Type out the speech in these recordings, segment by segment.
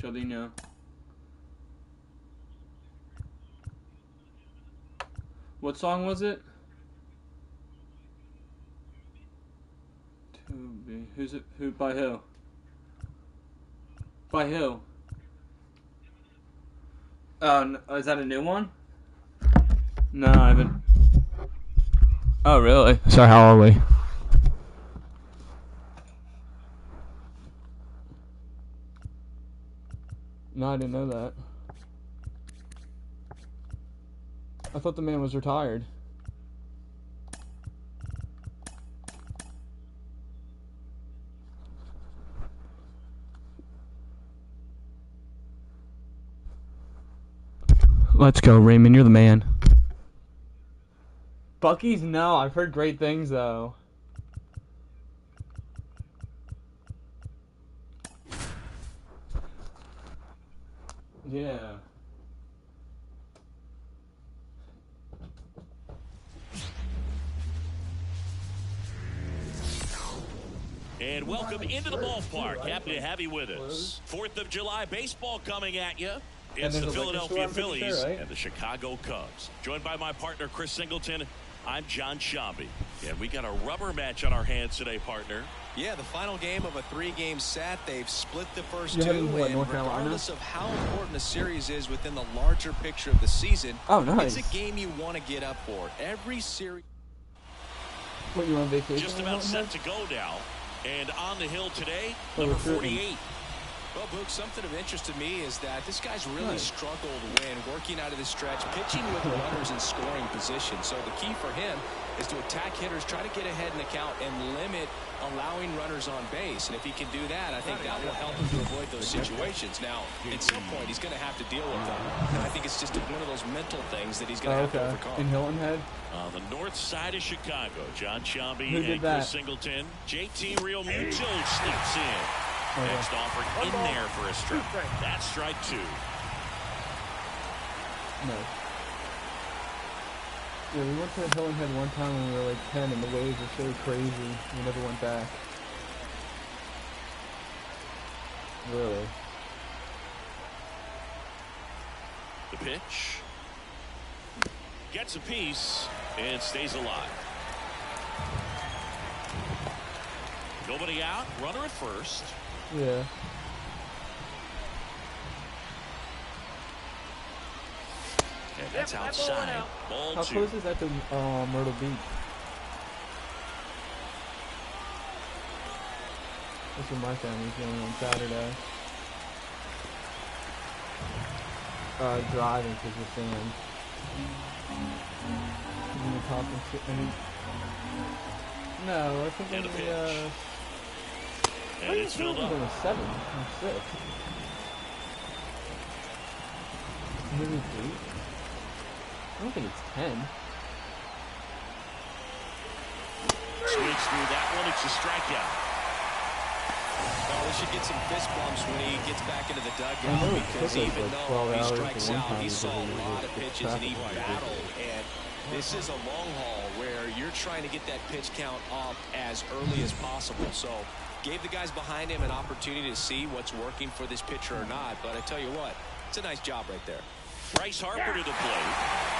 Chaldino. What song was it? Who's it? Who? By who? By who? Is that a new one? No, I haven't. Oh, really? So how are we? No, I didn't know that. I thought the man was retired. Let's go, Raymond. You're the man. Bucky's? No, I've heard great things, though. Yeah. And welcome into the ballpark. Happy to have you with us. 4th of July baseball coming at you. It's the Philadelphia Phillies and the Chicago Cubs. Joined by my partner, Chris Singleton. I'm John Shambi. And we got a rubber match on our hands today, partner. Yeah, the final game of a 3-game set. They've split the first You two, haven't played and North Carolina? regardless of how important a series is within the larger picture of the season, Oh, nice. it's a game you want to get up for. Every series. What, you on vacation? Just about set to go now. And on the hill today, Oh, number recruiting. 48. Well, Boog, something of interest to me is that this guy's really struggled when working out of the stretch, pitching with runners in scoring position. So the key for him is to attack hitters, try to get ahead in the count, and limit allowing runners on base. And if he can do that, I think that will help him to avoid those situations. Now, at some point, he's going to have to deal with them. And I think it's just one of those mental things that he's going to have to overcome. In Hilton Head? On the north side of Chicago, John Shambi Who did and that? Chris Singleton. JT Real Muto sneaks in. Next offer in there for a strike. That's strike 2. No. Yeah, we went to Hilton Head one time when we were like 10 and the waves were so crazy. We never went back. Really? The pitch. Gets a piece and stays alive. Nobody out. Runner at first. Yeah. And that's outside. Ball How 2. close is that to Myrtle Beach? That's where my family's going on Saturday. Driving because of sand. No, I think And a it's pitch. And it's filled up. 7 and 6. Maybe 8. I don't think it's 10. Swings through that one. It's a strikeout. Well, we should get some fist bumps when he gets back into the dugout, because even though he strikes out, he saw a lot of pitches and he battled. And this is a long haul where you're trying to get that pitch count up as early as possible. So gave the guys behind him an opportunity to see what's working for this pitcher or not. But I tell you what, it's a nice job right there. Bryce Harper to the plate.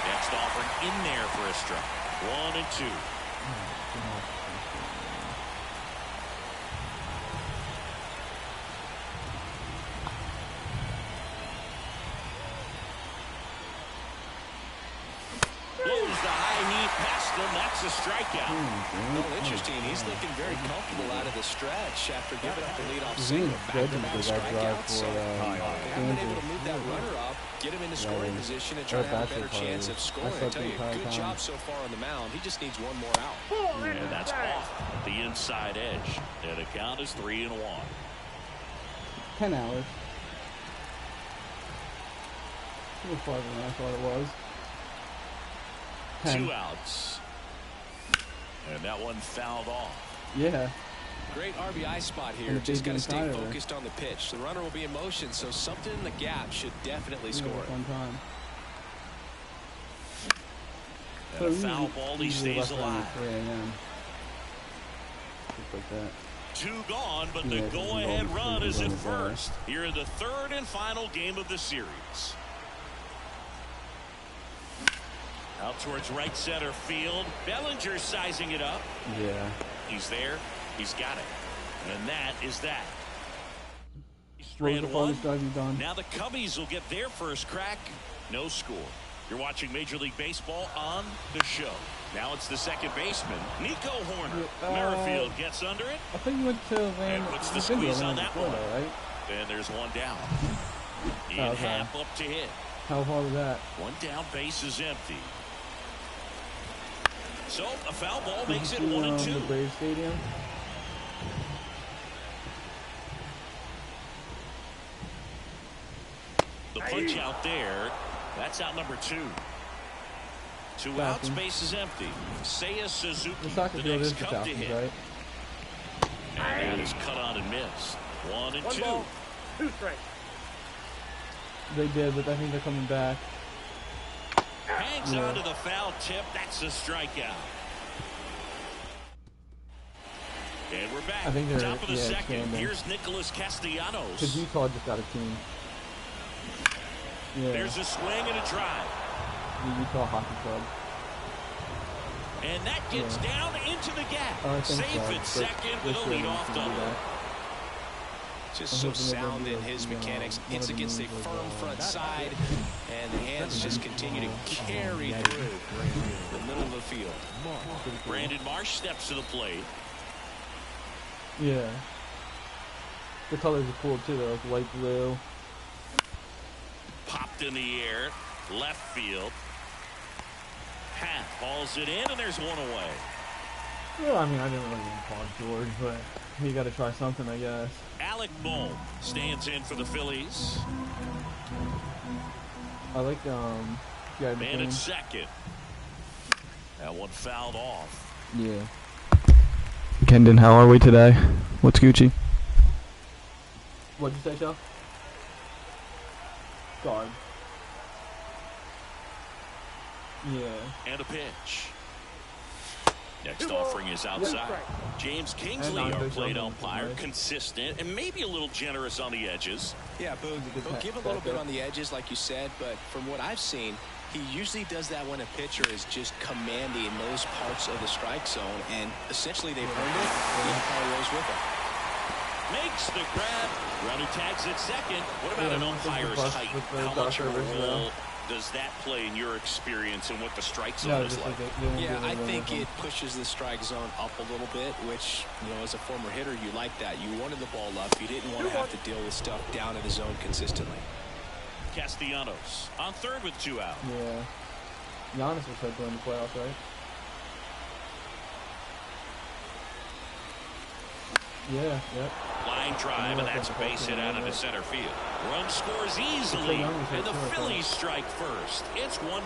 Next offering in there for a strike. 1 and 2. Blows the high knee past him. That's a strikeout. Well, interesting. He's looking very comfortable out of the stretch after giving up the leadoff single. Back-to-back strikeouts. So they've been able to move that runner up, get him into scoring position, and try to have a better chance of scoring. I tell you, good job so far on the mound. He just needs one more out. And that's off the inside edge. And the count is 3 and 1. 10 hours. It was farther than I thought it was. 10. 2 outs. And that one fouled off. Yeah. Great RBI spot here. And Just got to stay Tyler. focused on the pitch. The runner will be in motion, so something in the gap should definitely score it. One time. And a foul ball, he stays alive. 3 a.m. Just like that. 2 gone, but the go-ahead run is at first here in the 3rd and final game of the series. Out towards right center field. Bellinger sizing it up. Yeah. He's there. He's got it. And that is that. Strand 1. Now the Cubbies will get their first crack. No score. You're watching Major League Baseball on the show. Now it's the second baseman, Nico Horner. Merrifield gets under it. I think you went to land. And puts the squeeze on that one. Right? And there's one down. In half up to hit. How far was that? One down, base is empty. So a foul ball makes it 1-2. The Braves Stadium. The punch out there. That's out number 2. 2 outs, base is empty. Seiya Suzuki, the next cup to hit. Right? And that is cut on and missed. 1-2. Ball, 2 strikes. They did, but I think they're coming back. Hangs on to the foul tip. That's a strikeout. And we're back. I think they're top of the second. expanding. Here's Nicholas Castellanos. Because Utah just got a team. Yeah. There's a swing and a drive. The Utah Hockey Club. And that gets down into the gap. Safe at second with a leadoff double. Just so sound in his mechanics. Hits against a firm front side, and the hands just continue to carry through the middle of the field. Brandon Marsh steps to the plate. Yeah. The colors are cool too, though. Like light blue. Popped in the air. Left field. Hat hauls it in, and there's one away. Well, I mean, I didn't really want to call George, but you got to try something, I guess. Alec Bohm stands in for the Phillies. I like Man at second. That one fouled off. Yeah. Kendon, how are we today? What's Gucci? What'd you say, Shell? Guard. Yeah. And a pitch. Next offering is outside. James Kingsley, our plate umpire, consistent and maybe a little generous on the edges. Yeah, he'll give a little bit on the edges, like you said, but from what I've seen, he usually does that when a pitcher is just commanding those parts of the strike zone, and essentially they've earned it. The umpire rolls with it. Makes the grab. Runner tags at second. What about an umpire's height? How much of a role does that play in your experience and what the strike zone is like? Yeah, I think it pushes the strike zone up a little bit, which, you know, as a former hitter, you like that. You wanted the ball up. You didn't want to have to deal with stuff down in the zone consistently. Castellanos on third with 2 out. Yeah. Giannis was hurt during the playoffs, right? Yeah, yep. Line drive, and that's a base hit out into center field. Run scores easily, and the Phillies strike first. It's 1-0.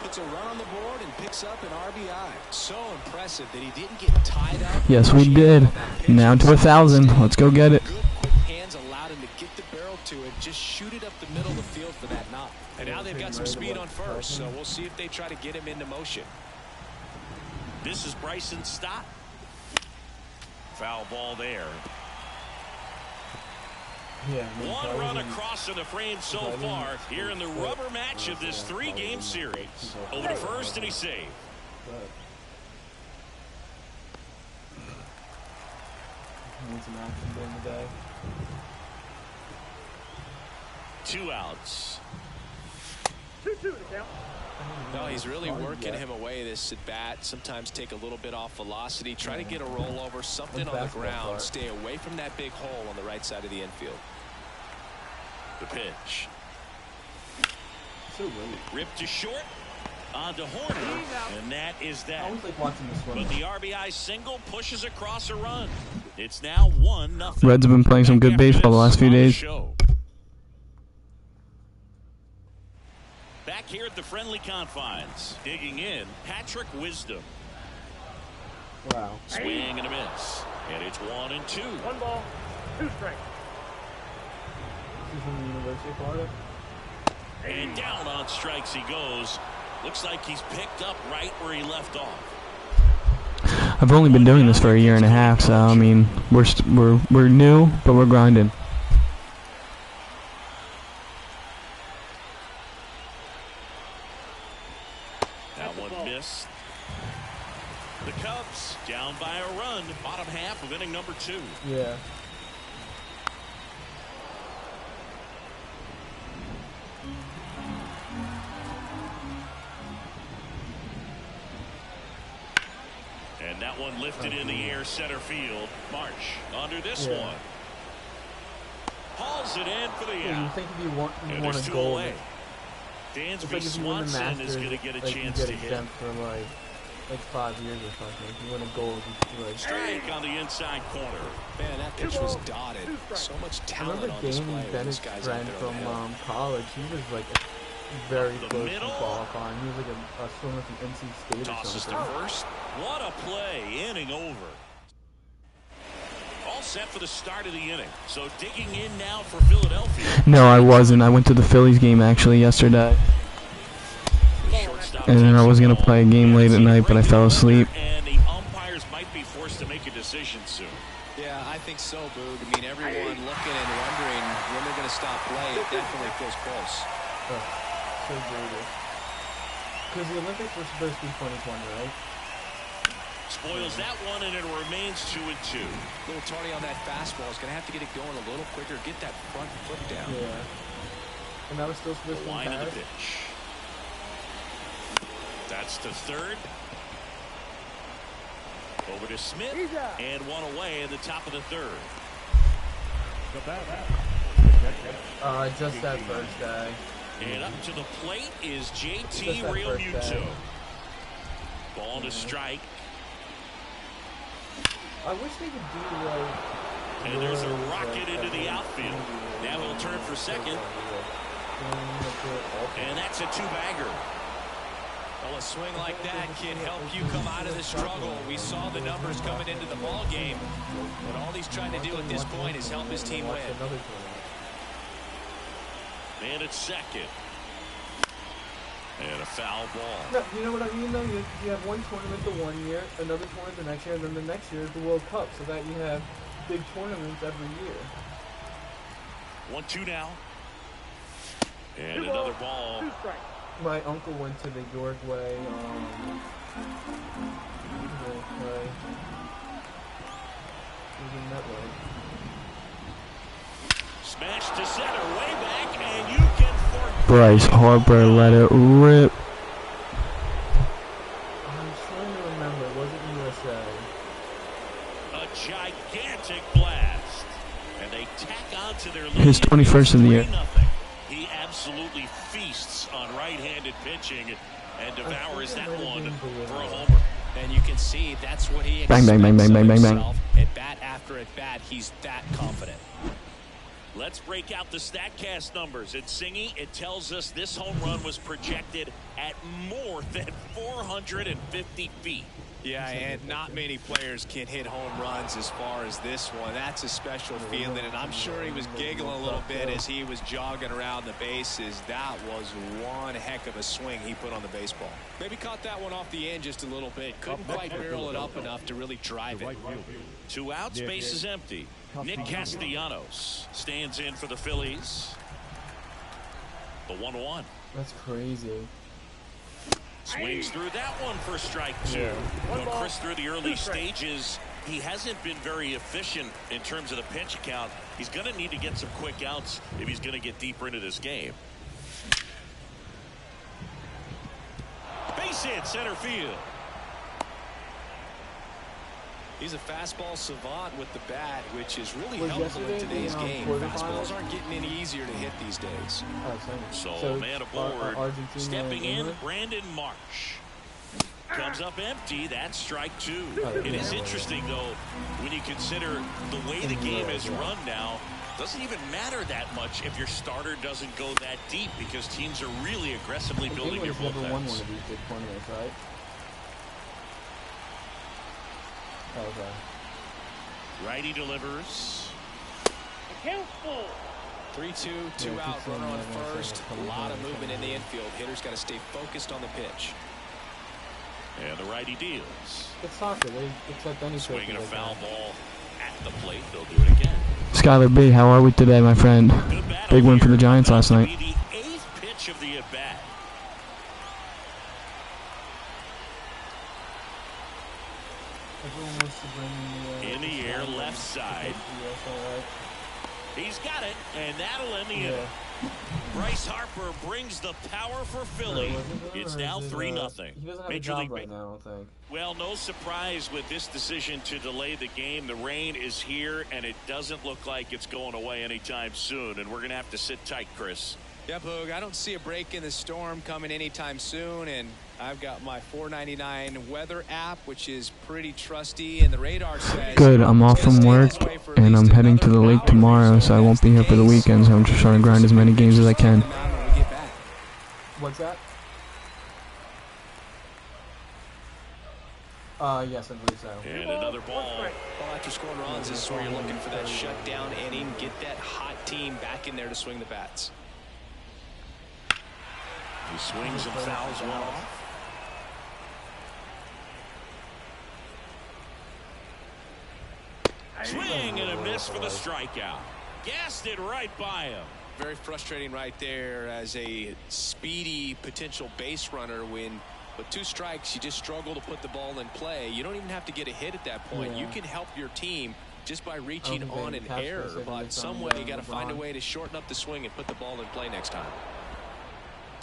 Puts a run on the board and picks up an RBI. So impressive that he didn't get tied up. Yes, we did. Now to 1,000. Let's go get it. Good quick hands allowed him to get the barrel to it, just shoot it up the middle of the field for that knock. And now they've got some speed on first, so we'll see if they try to get him into motion. This is Bryson Stott. Foul ball there. Yeah. One run across in the frame so far here in the rubber match of this 3-game series. Over to first, and he saved. Need some action during the day. 2 outs. 2-2 to count. No, he's really working him away this at bat. Sometimes take a little bit off velocity. Try to get a rollover, something on the ground. Stay away from that big hole on the right side of the infield. The pitch. So really. Ripped to short. On to Horner. And that is that. I always like watching this one. But the RBI single pushes across a run. It's now 1-0. Reds have been playing some good baseball the last few days. Back here at the friendly confines. Digging in, Patrick Wisdom. Wow. Swing and a miss. And it's 1-2. 1 ball, 2 strikes. He's from the University of Florida. And down on strikes he goes. Looks like he's picked up right where he left off. I've only been doing this for a year and a half, so I mean, we're new, but we're grinding. That one missed. The Cubs down by a run, bottom half of inning number 2. Yeah. And that one lifted in the air center field. Marsh under this one. Hauls it in for the Yeah, you out. think if you want There's a 2 goal, away. it's Dansby like if you win the Swanson Masters, is going to get a like chance you to get hit. exempt for like 5 years or something. If you win a goal, you like. Strike on the inside corner. Man, that pitch was dotted. So much I talent remember on Danny display with Bennett's these guys out friend there from on the hill. college. He was like very The close to middle. qualifying. He was like a swimmer from NC State or Tosses to something. first. What a play. Inning over. All set for the start of the inning. So digging in now for Philadelphia. No, I wasn't. I went to the Phillies game actually yesterday. And then I was going to play a game late at night, but I fell asleep. And the umpires might be forced to make a decision soon. Yeah, I think so, Boog. I mean, everyone looking and wondering when they're going to stop play. It definitely feels close. So brutal. Because the Olympics were supposed to be 2020, right? Spoils that one, and it remains 2-2. A little tardy on that fastball. Is going to have to get it going a little quicker. Get that front foot down. Yeah. And that was still supposed to be Line of the Paris? pitch. That's to third. Over to Smith, and one away in the top of the third. Just that first day. And up to the plate is Just JT that Real first Muto. day. Ball to strike. I wish they could do like. And there's a rocket into the outfield. Now he'll turn for second. And that's a 2-bagger. Well, a swing like that can help you come out of the struggle. We saw the numbers coming into the ball game. But all he's trying to do at this point is help his team win. And it's second. And a foul ball. No, you know what I mean though? You have one tournament the one year, another tournament the next year, and then the next year is the World Cup, so that you have big tournaments every year. 1-2 now. And another ball. 2 strikes. My uncle went to the York Way, Smash to center, way back, and you can forget. Bryce Harper let it rip. I'm trying to remember, it wasn't USA. A gigantic blast. And they tack on to their lead. His 21st of the year. 3-0. He absolutely feasts on right-handed pitching and devours that one for a homer. And you can see that's what he Bang, expects bang, bang, bang, of bang, bang, bang. himself. At bat after at bat, he's that confident. Let's break out the StatCast numbers. At Singy, it tells us this home run was projected at more than 450 feet. Yeah, and not many players can hit home runs as far as this one. That's a special feeling, and I'm sure he was giggling a little bit as he was jogging around the bases. That was one heck of a swing he put on the baseball. Maybe caught that one off the end just a little bit. Couldn't quite barrel it up enough to really drive it. 2 outs, base is empty. Nick Castellanos stands in for the Phillies. The 1-1. That's crazy. Swings through that one for strike 2. Well, Chris, through the early stages, he hasn't been very efficient in terms of the pitch count. He's going to need to get some quick outs if he's going to get deeper into this game. Base hit, center field. He's a fastball savant with the bat, which is really Was helpful in yesterday today's the, game. quarterfinals? Fastballs aren't getting any easier to hit these days. So man aboard. Argentina Stepping in, England? Brandon Marsh. Comes up empty. That's strike 2. It is interesting, though, when you consider the way the game is run now. Doesn't even matter that much if your starter doesn't go that deep because teams are really aggressively building their England's never won one bullpens. of these big tournaments, right? Okay. Righty delivers. Count full. 3-2, 2 out, runner on first. A lot of movement in the infield. Hitters got to stay focused on the pitch. And the righty deals. It's soccer. They accept any Swinging a pitch. foul ball at the plate. They'll do it again. Skylar B, how are we today, my friend? Good battle Big win for the here. Giants About last to night. be the 8th pitch of the at-bat. Everyone wants to bring In the air, left side. He's got it, and that'll end the inning. Bryce Harper brings the power for Philly. It's now 3-0. He doesn't have a job right now, I don't think. Well, no surprise with this decision to delay the game. The rain is here, and it doesn't look like it's going away anytime soon. And we're going to have to sit tight, Chris. Yep, Hoog, I don't see a break in the storm coming anytime soon, and I've got my $4.99 weather app, which is pretty trusty, and the radar says... Good, I'm off from work, and I'm heading to the lake tomorrow, so I won't be here for the weekend, so I'm just trying to grind as many games as I can. What's that? Yes, I believe so. And another ball. Well, after scoring runs, this is where you're looking for that shutdown inning, get that hot team back in there to swing the bats. He swings and fouls one off. Swing and a miss for the strikeout. Gassed it right by him. Very frustrating right there as a speedy potential base runner when with 2 strikes you just struggle to put the ball in play. You don't even have to get a hit at that point. You can help your team just by reaching on an error, but some way you got to find a way to shorten up the swing and put the ball in play next time.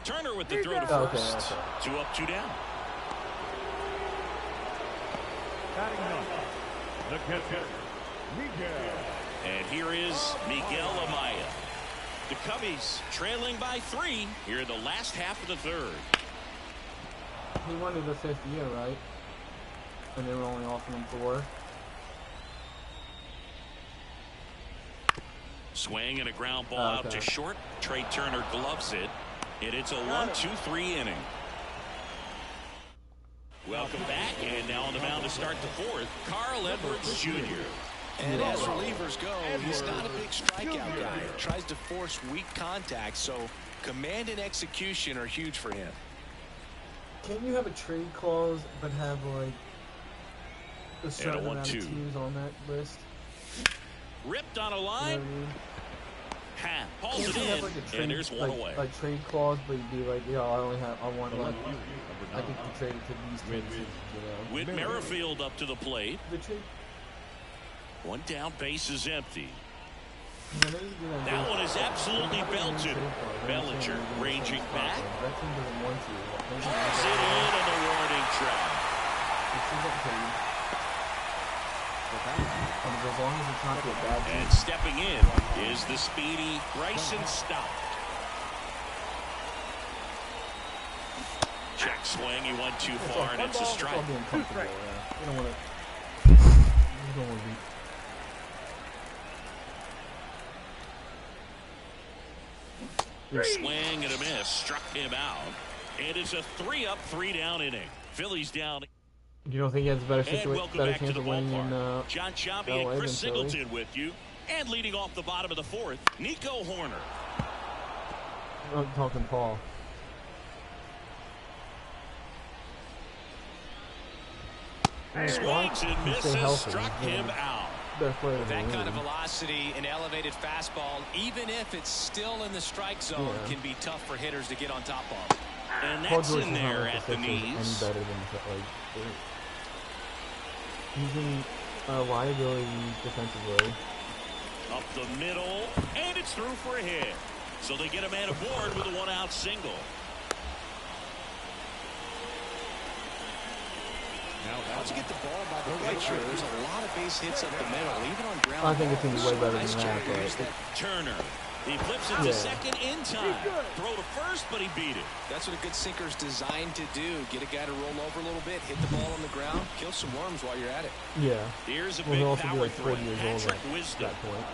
Turner with the throw to first. 2 up, 2 down. The catcher, Miguel. And here is Miguel Amaya. The Cubbies trailing by 3 here in the last half of the third. He wanted the 5th year, right? And they were only offering him 4. Swing and a ground ball out to short. Trey Turner gloves it. And it's a 1-2-3 inning. Welcome back, and now on the mound to start the 4th, Carl Edwards Jr. And as relievers go, he's not a big strikeout guy. He tries to force weak contact, so command and execution are huge for him. Can you have a trade clause but have like a certain amount of teams on that list? Ripped on a line. You know what I mean? Hauls it in, have like a trade, and there's one away. Like trade clause, but you'd be like, yeah, I want like, I think you trade it to these teams, you know. With Merrifield up to the plate. The trade. One down, base is empty. Yeah, That one is absolutely belted. Bellinger ranging back. That team doesn't want you. Pulls it in on the warning track. As long as it's not a bad team. And stepping in is the speedy Bryson Stott. Check swing, he went too far, and it's a strike. You don't want to. You don't want to be. Swing and a miss, struck him out. And it's a 3-up, 3-down inning. Phillies down. You don't think he has a better And welcome better back to chance the of winning in ballpark. John Sciambi LA and Chris than Philly? Singleton with you. And leading off the bottom of the 4th, Nico Horner. I'm talking Paul. Swings and misses, struck him out. That kind of velocity and elevated fastball, even if it's still in the strike zone, can be tough for hitters to get on top of. And that's in there at the knees. Any better than he's in liability defensively. Up the middle, and it's through for a hit. So they get a man aboard with a 1-out single. Once you get the ball by the pitcher, there's a lot of base hits up the middle, even on ground. I think it's going to be way better nice than that. Turner. He flips it to second in time. Throw to first, but he beat it. That's what a good sinker's designed to do. Get a guy to roll over a little bit, hit the ball on the ground, kill some worms while you're at it. Yeah. Here's a Well, big he'll also be power like threat. 40 years old Patrick at Wisdom. that point.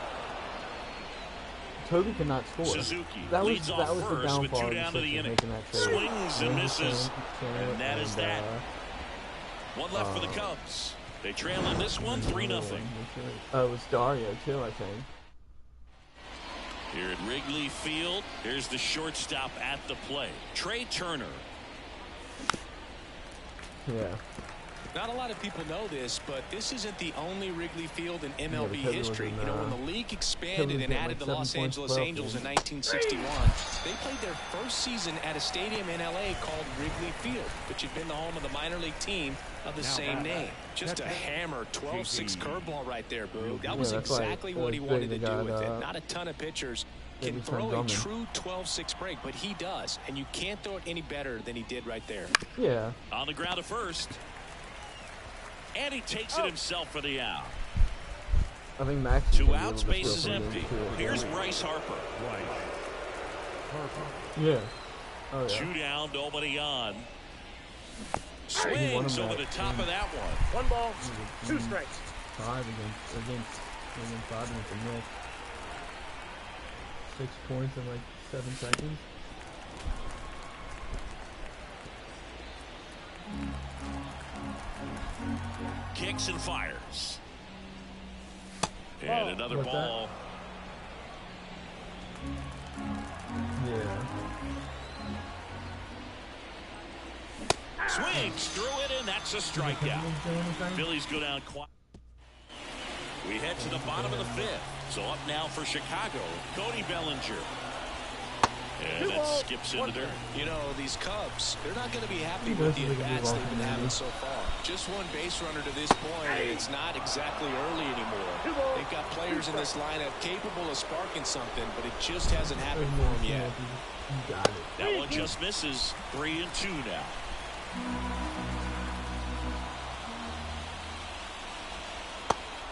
Toby cannot score. Suzuki that leads was off the first with downfall 2 down to the inning. making that trade. Swings and misses. And that is that. One left for the Cubs. They trail in this one 3-0. It was Dario too, I think. Here at Wrigley Field, here's the shortstop at the plate, Trey Turner. Yeah. Not a lot of people know this, but this isn't the only Wrigley Field in MLB history. You know, when the league expanded and added the Los Angeles Angels in 1961, they played their first season at a stadium in L.A. called Wrigley Field, which had been the home of the minor league team of the same name. Just a hammer 12-6 curveball right there, Boo. That was exactly what he wanted to do with it. Not a ton of pitchers can throw a true 12-6 break, but he does, and you can't throw it any better than he did right there. Yeah. On the ground at first. And he takes it himself for the out. I think Max. 2 outs, bases empty. Here's Bryce Harper. Yeah. Oh, yeah. 2 down, nobody on. Swings over the top of that one. 1 ball, 2 strikes. 5 against 5 against the Knicks. 6 points in like 7 seconds. Kicks and fires. And another ball. Yeah. Swings through it, and that's a strikeout. Phillies go down quiet. We head to the bottom of the 5th. So up now for Chicago, Cody Bellinger. And that skips into dirt. You know, these Cubs, they're not going to be happy with the at-bats they've been having so far. Just 1 base runner to this point, and it's not exactly early anymore. They've got players in this lineup capable of sparking something, but it just hasn't happened for them yet. That one just misses. 3-2 now.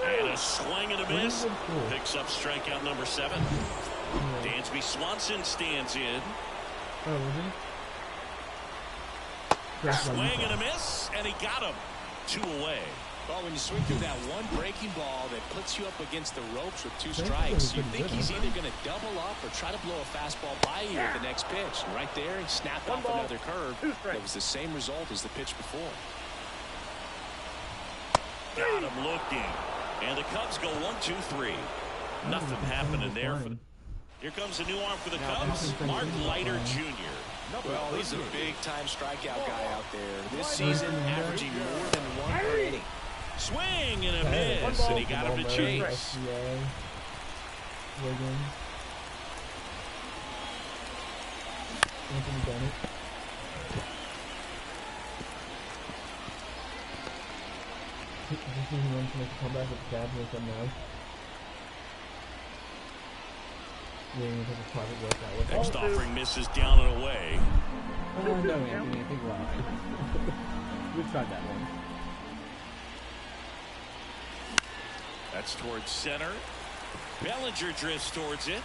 And a swing and a miss. Picks up strikeout number 7. Dansby Swanson stands in. Swing and a miss, and he got him. 2 away. Well, when you swing through that one breaking ball that puts you up against the ropes with 2 strikes, you think he's either going to double up or try to blow a fastball by you at the next pitch. And right there, he snapped off another curve. That was the same result as the pitch before. Got him looking. And the Cubs go 1-2-3. Nothing happening there. Here comes a new arm for the Cubs, Mark Leiter Jr. Well, he's a big-time strikeout guy out there. This season, averaging more than 1 per inning. Swing and a miss, and he got him to chase. He wants to make a comeback with the Cavs and come now. Next offering misses down and away. No, Anthony, I think we're all right. We've tried that one. That's towards center. Bellinger drifts towards it.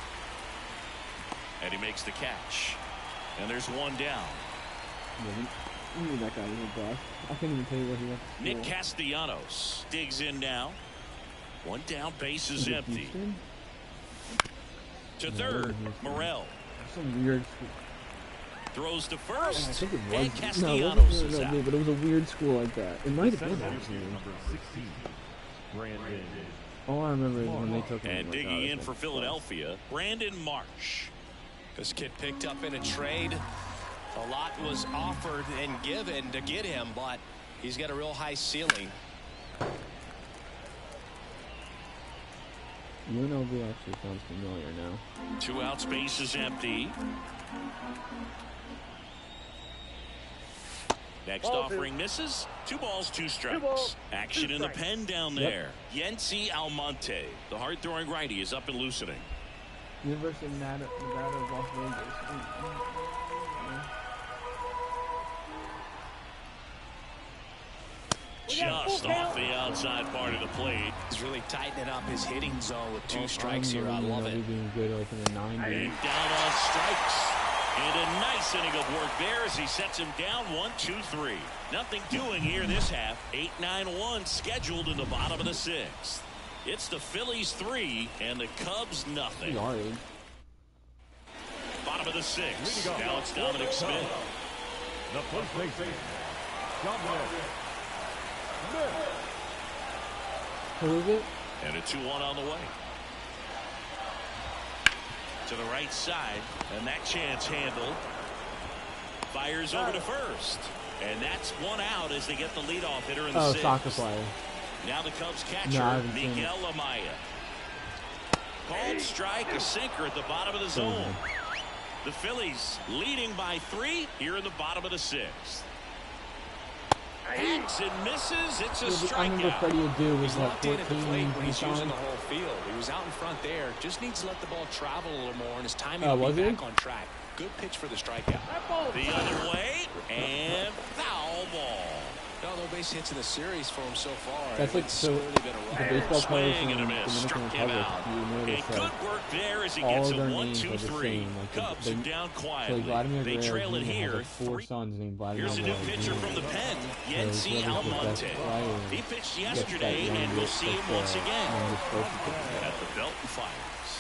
And he makes the catch. And there's 1 down. I knew that guy was a boss. I can't even tell you what he was. Nick Castellanos digs in now. 1 down, bases empty. Houston? To third, Morel. Some weird. Throws to first. I think it was. And Castellanos is out. But it was a weird school like that. It might have been actually. Number 16, Brandon. All I remember is when they took him. And digging in for Philadelphia, Brandon Marsh. This kid picked up in a trade. A lot was offered and given to get him, but he's got a real high ceiling. UNLV actually sounds familiar now. 2 outs, bases empty. Next offering misses. 2 balls, 2 strikes. Action in the pen down there. Yency Almonte, the hard-throwing righty, is up and loosening. University of Nevada of Las Vegas. Just off the outside part of the plate. He's really tightening up his hitting zone with 2 strikes here. I love it. Being good like in the 90s. And down on strikes. And a nice inning of work there as he sets him down 1-2-3. Nothing doing here this half. 8-9-1 scheduled in the bottom of the 6th. It's the Phillies 3 and the Cubs nothing. Bottom of the 6th. Now it's Dominic Smith. The first baseman, Dominic. Who is it? And a 2-1 on the way. To the right side, and that chance handled. Fires over to first. And that's one out as they get the leadoff hitter in the Oh, sixth. soccer player. Now the Cubs No, I catcher, haven't seen Miguel Amaya. Called strike, a sinker at the bottom of the zone. The Phillies leading by 3 here in the bottom of the sixth. Hacks and misses. It's a I remember strikeout. Freddie Adu was He's like locked in 14 at the plate when he's when he using signed. the whole field. He was out in front there. Just needs to let the ball travel a little more, and his timing Oh, will was be he? back on track. Good pitch for the strikeout. The other way, and foul ball. No base hits in the series for him so far. That's like It's so. clearly been a The run. baseball players Swing in and a the miss. Dominican Struck him Republic, out. you And notice good that work there as he all gets of a their 1, names 2, are the 3. same. Like Cubs they, are down so quietly. like Vladimir They Guerrero trail it Jr. has here. like 4 sons named Vladimir Here's a new Guerrero pitcher Jr. from the pen, So Yency whoever's the best Almonte. player He pitched gets that yesterday, and we'll youngest, see like, him once again. youngest person. At the belt and fires.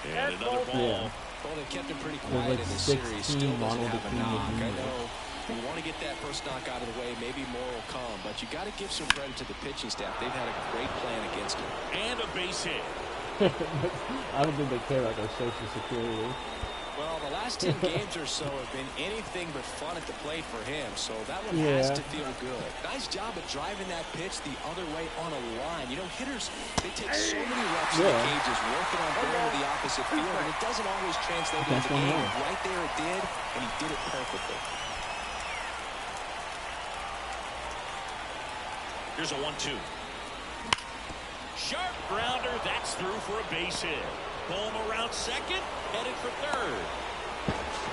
And another ball. Yeah. Well, they kept him pretty There's quiet like in this 16 series. Still doesn't Ronald have a Acuna knock. I Jr. know you want to get that first knock out of the way. Maybe more will come, but you got to give some credit to the pitching staff. They've had a great plan against him. And a base hit. I don't think they care about their social security. Well, the last 10 games or so have been anything but fun at the plate for him, so that one Yeah. has to feel good. Nice job of driving that pitch the other way on a line. You know, hitters, they take so many reps in the Yeah. cages, working on going to the opposite field, and it doesn't always translate into That's the one game. way. Right there it did, and he did it perfectly. Here's a 1-2. Sharp grounder. That's through for a base hit. Home around second, headed for third.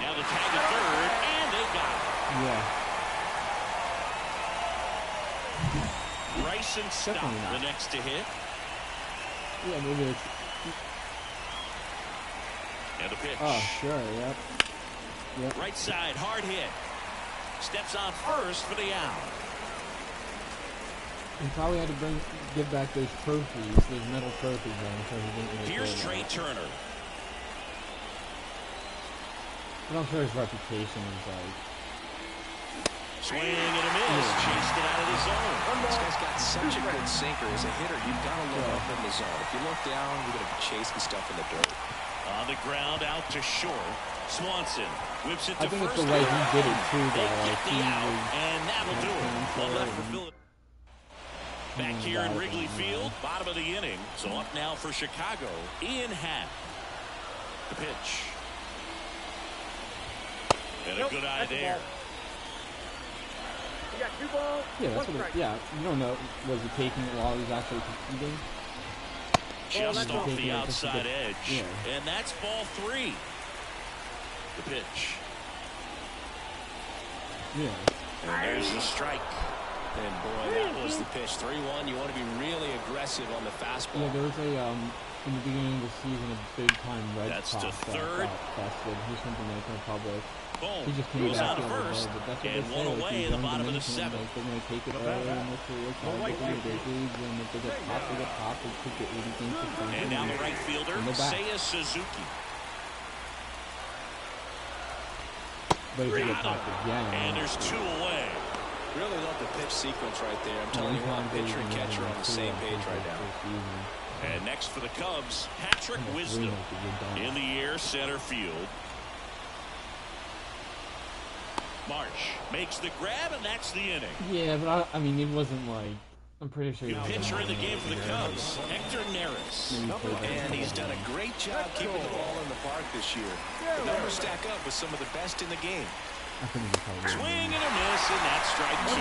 Now the tag at third, and they got it. Yeah. Bryson Stott, Definitely not. the next to hit. Yeah, maybe it's. And a pitch. Oh, sure, yep. Yep. Right side, hard hit. Steps on first for the out. He probably had to give back those trophies, those metal trophies, then, so he didn't really Here's care Trey about it. Turner. But I'm sure his reputation is like. Swing and a miss. Chased it out of the zone. This guy's got such a good sinker. As a hitter, you've got to look up in the zone. If you look down, you're going to be chasing stuff in the dirt. On the ground, out to short. Swanson whips it to I think first. it's the way he did it too, They though. get Like the he out, was. and that'll do it. One left for and- Phillips. Back here in Wrigley Field, bottom of the inning. So up now for Chicago, Ian Happ. The pitch. And a good eye there. You got 2 balls. Yeah, that's what. Yeah, you don't know. Was he taking it while he was actually competing? Just that's off okay, the yeah, that's a outside good- edge. yeah. And that's ball 3. The pitch. Yeah. And there's the strike. And boy, that was the pitch. 3-1. You want to be really aggressive on the fastball. Yeah, there was a in the beginning of the season a big time Red That's Sox to third. got tested. He's from Dominican Republic. Boom. He just came Goes back on the other first. day, but that's what And they one say, like, away these in the young bottom of the Dominicans, 7th. like, they're going to take it early in their career, try to get to the big leagues, and if they get top, they get top. They could get 80 games suspended. And now the right fielder, And they're back. Seiya Suzuki. But if they get Got popped him. again, And there's 2 away. Really love the pitch sequence right there. I'm telling you what, pitcher and catcher on the same page right now. And next for the Cubs, Patrick Wisdom in the air center field. Marsh makes the grab, and that's the inning. Yeah, but I mean, it wasn't like. I'm pretty sure. New pitcher in the game for the Cubs, Hector Neris. And he's done a great job keeping the ball in the park this year. The numbers stack up with some of the best in the game. Swing and a miss, and that's strike 2.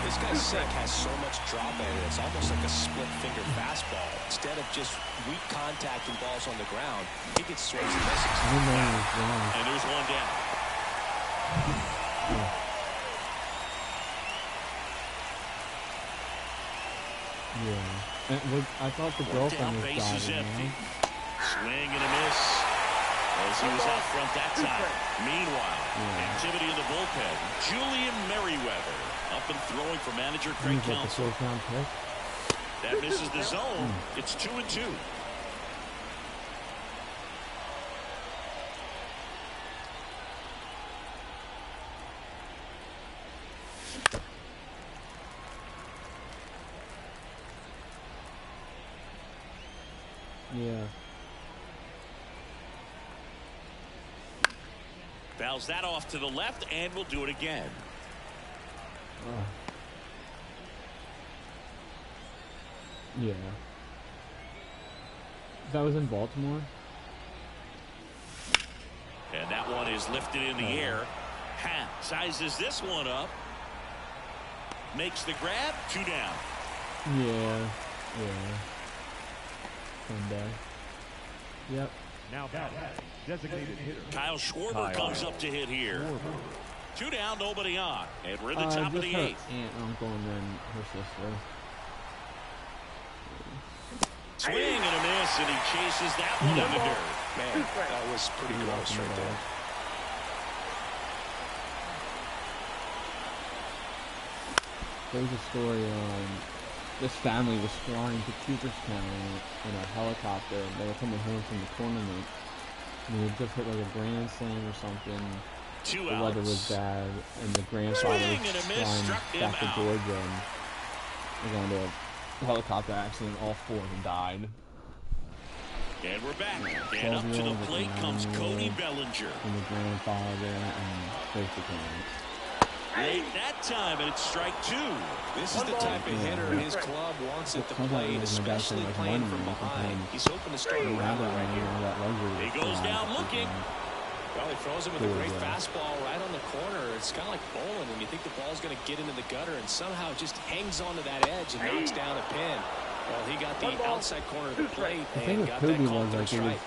This guy's sink has so much drop in it. It's almost like a split finger fastball. Instead of just weak contact and balls on the ground, he gets swings and misses. And there's one down. Yeah. And I thought the girlfriend was Base is diving, empty. you know? Swing and a miss. As he was out front that time. Meanwhile, activity in the bullpen. Julian Merriweather up and throwing for manager Craig He's like the Counsell. 4th round pick. That misses the zone. It's 2-2. Yeah. Fouls that off to the left, and we'll do it again. Yeah. That was in Baltimore? And that one is lifted in the air. Hat sizes this one up. Makes the grab. 2 down. Yeah. Sunday. Yep. Now that designated hitter. Kyle Schwarber comes up to hit here. 2 down, nobody on. And we're in the top of the 8th. Aunt, uncle, and then her sister. Swing and a miss, and he chases that one in the dirt. Man, that was pretty close right there. There was a story on this family was flying to Cooperstown in a helicopter, and they were coming home from the tournament. And they had just hit like a grand slam or something. 2 The outs. weather was bad, and the grandfather Swing was and a miss, struck flying him back to out. Georgia, and they got into a helicopter accident. All 4 of them died. And we're back. And up to the plate comes Cody Bellinger. And the grandfather and both the parents. Late that time, and it's strike 2. This is the type of hitter his club wants at the plate, especially playing from behind. He's hoping to start a rally right here. He goes down looking. Well, he throws him with a great fastball right on the corner. It's kind of like bowling when you think the ball's going to get into the gutter and somehow just hangs onto that edge and knocks down a pin. Well, he got the outside corner of the plate and got that called for a strike.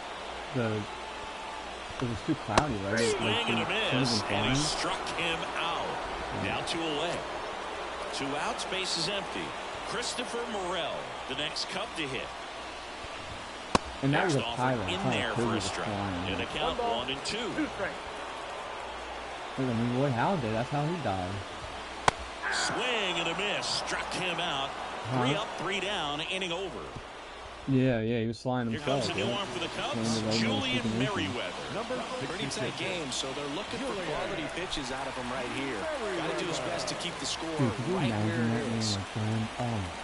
It was too cloudy, right? Swing and a miss, and he struck him out. Now 2 away. 2 outs, base is empty. Christopher Morel, the next Cub to hit. And that was a Next offer pilot. in there for a strike. And a count 1-2. I mean, Roy Halladay, that's how he died. Swing and a miss, struck him out. 3 up, 3 down, inning over. Yeah, he was flying Here himself. comes a new arm for the Cubs, Julian Merriweather. Pretty tight game, so they're looking for quality pitches out of him right here. Got to do his best to keep the score right where it is.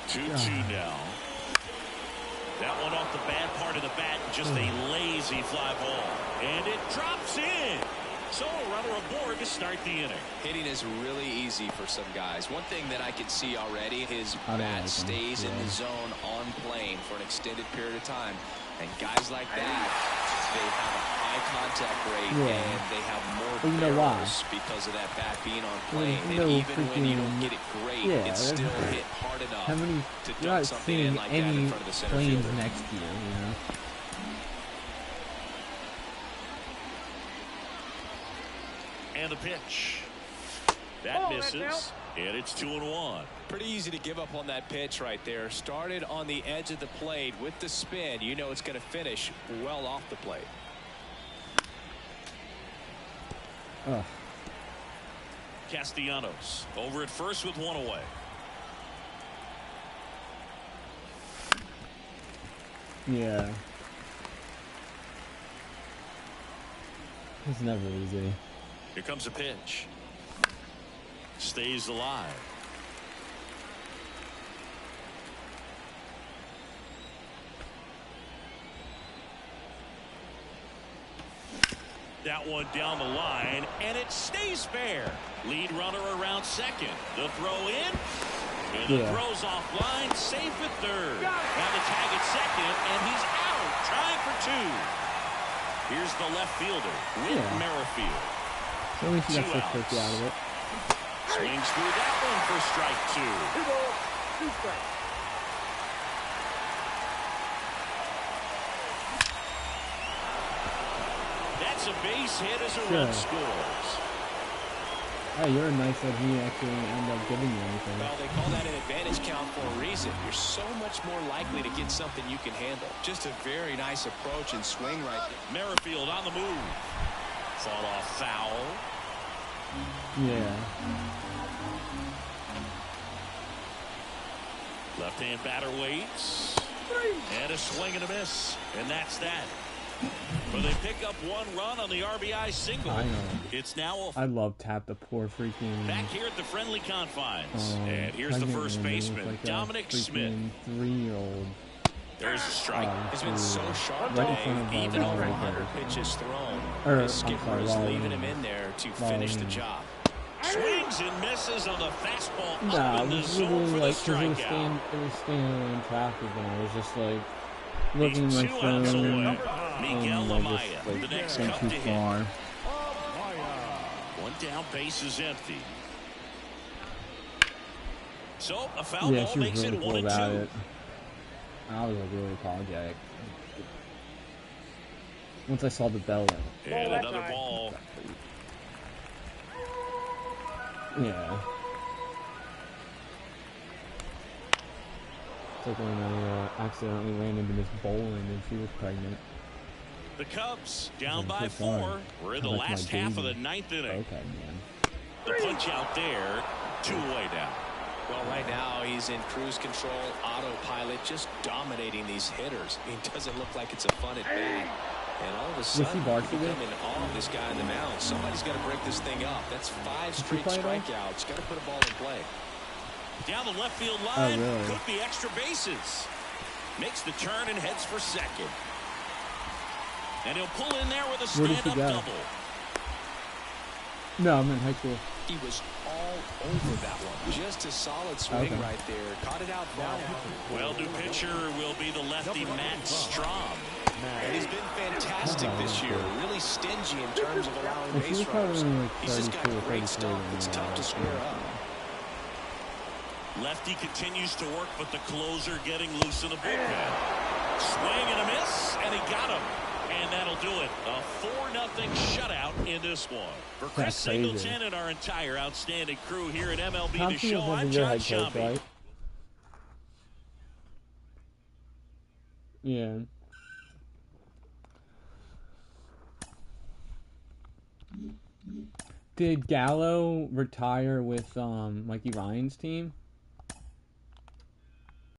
2-2 now. That one off the bad part of the bat, just a lazy fly ball. And it drops in. So a runner aboard to start the inning. Hitting is really easy for some guys. One thing that I can see already, his bat stays in the zone on plane for an extended period of time. And guys like that, they have a high contact rate and they have more barrels because of that bat being on plane. And even when you don't get it great, it's still hit hard enough to dunk something in like that in front of the center fielder. Next year, you know. And the pitch. That misses. And it's 2-1. Pretty easy to give up on that pitch right there. Started on the edge of the plate with the spin. You know it's going to finish well off the plate. Castellanos over at first with 1 away. Yeah. It's never easy. Here comes a pitch. Stays alive. That one down the line, and it stays fair. Lead runner around second. The throw in, and the throw's offline, safe at third. Now the tag at second, and he's out, trying for 2. Here's the left fielder, Whit Merrifield. At least you got 650 out of it. Swings through that one for strike 2. 2 strikes. That's a base hit as a run scores. Hey, you're nice that he actually ended up giving you anything. Well, they call that an advantage count for a reason. You're so much more likely to get something you can handle. Just a very nice approach and swing right there. Merrifield on the move. Fall off foul. Yeah. Left-hand batter waits. And a swing and a miss. And that's that. But they pick up 1 run on the RBI single. I know. It's now I love Tap, the poor freaking... back here at the friendly confines. And here's the first baseman, like Dominic Smith. 3-year-old. There's a strike. He's been so sharp right in today, front of even over Lawler. 100 pitches thrown. Or, His skipper is Lawler. leaving him in there to finish the job. Swings and misses on the fastball. Nah, Up it in the was zone literally for the like, because strikeout. it was standing in traffic, and I was just like, looking He's at my 2 outs phone, away. Miguel and I Amaya, just, like, the next went cup too to hit. far. One down, base is empty. So a foul Yeah, ball she was makes really it cool 1 and 2. about it. I was like really apologetic. Once I saw the bell, like, And another ball. yeah. It's like when I accidentally ran into Miss Bowling and she was pregnant. The Cubs down I'm by so sorry. 4. We're in the That's my last half of the baby. 9th inning. Okay, man. The punch out there, 2 away now. Well, right now he's in cruise control, autopilot, just dominating these hitters. I mean, it doesn't look like it's a fun at bat. And all of a sudden, you become in awe of this guy in the mound. Somebody's got to break this thing up. That's 5 straight strikeouts. Got to put a ball in play. Down the left field line, really? could be extra bases. Makes the turn and heads for second. And he'll pull in there with a Where did he stand-up go? double. No, I'm in high school. He was all over that one. Just a solid swing right there. Caught it out far. Well, new pitcher will be the lefty Matt Strom. And he's been fantastic this year. Really stingy in terms of allowing Well, she base was probably runners. only like He's just got 32 or great 33 stuff. when It's we tough were to square up. Lefty continues to work, but the closer getting loose in the bullpen. Swing and a miss, and he got him. And that'll do it. A 4-0 shutout in this one. For Chris Singleton and our entire outstanding crew here at MLB The Show, I'm John Shambi. Right? Yeah. Did Gallo retire with Mikey Ryan's team?